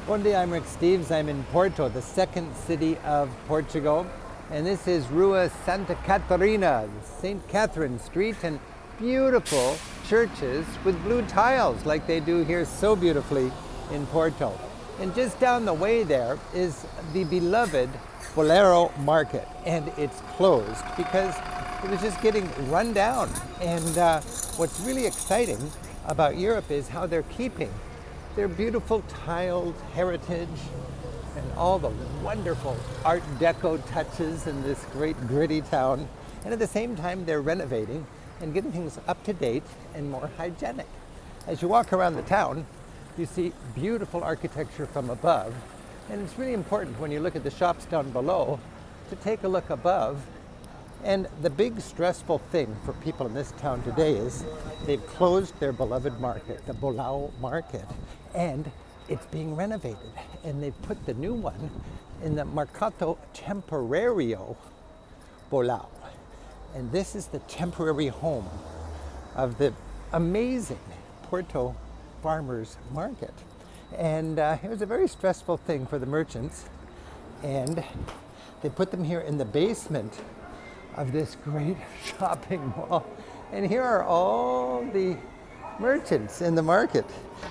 Bom dia, I'm Rick Steves. I'm in Porto, the second city of Portugal. And this is Rua Santa Catarina, St. Catherine Street, and beautiful churches with blue tiles like they do here so beautifully in Porto. And just down the way there is the beloved Bolhão market, and it's closed because it was just getting run down. And what's really exciting about Europe is how they're keeping their beautiful tiled heritage and all the wonderful Art Deco touches in this great gritty town. And at the same time, they're renovating and getting things up to date and more hygienic. As you walk around the town, you see beautiful architecture from above. And it's really important when you look at the shops down below to take a look above. And the big stressful thing for people in this town today is they've closed their beloved market, the Bolhão market, and it's being renovated. And they've put the new one in the Mercado Temporário Bolhão. And this is the temporary home of the amazing Porto Farmers Market. And it was a very stressful thing for the merchants. And they put them here in the basement of this great shopping mall. And here are all the merchants in the market.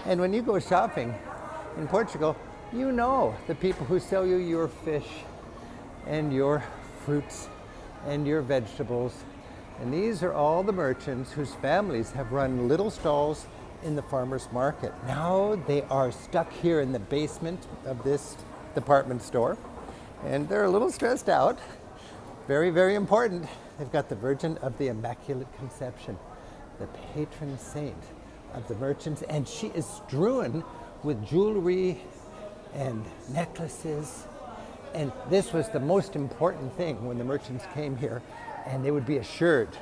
And when you go shopping in Portugal, you know the people who sell you your fish and your fruits and your vegetables. And these are all the merchants whose families have run little stalls in the farmers market. Now they are stuck here in the basement of this department store, and they're a little stressed out. Very, very important. They've got the Virgin of the Immaculate Conception, the patron saint of the merchants, and she is strewn with jewelry and necklaces. And this was the most important thing when the merchants came here, and they would be assured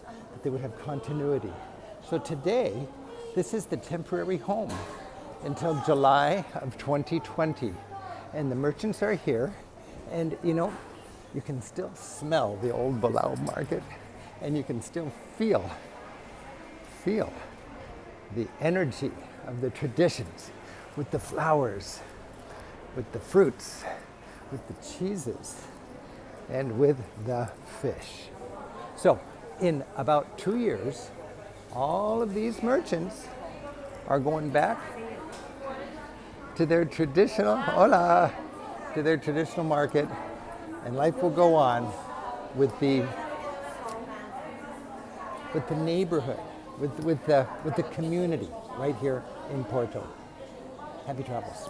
that they would have continuity. So today, this is the temporary home until July of 2020. And the merchants are here, and you know, you can still smell the old Bolhão market, and you can still feel the energy of the traditions with the flowers, with the fruits, with the cheeses, and with the fish. So in about 2 years, all of these merchants are going back to their traditional, to their traditional market, and life will go on with the neighborhood, with the community right here in Porto. Happy travels.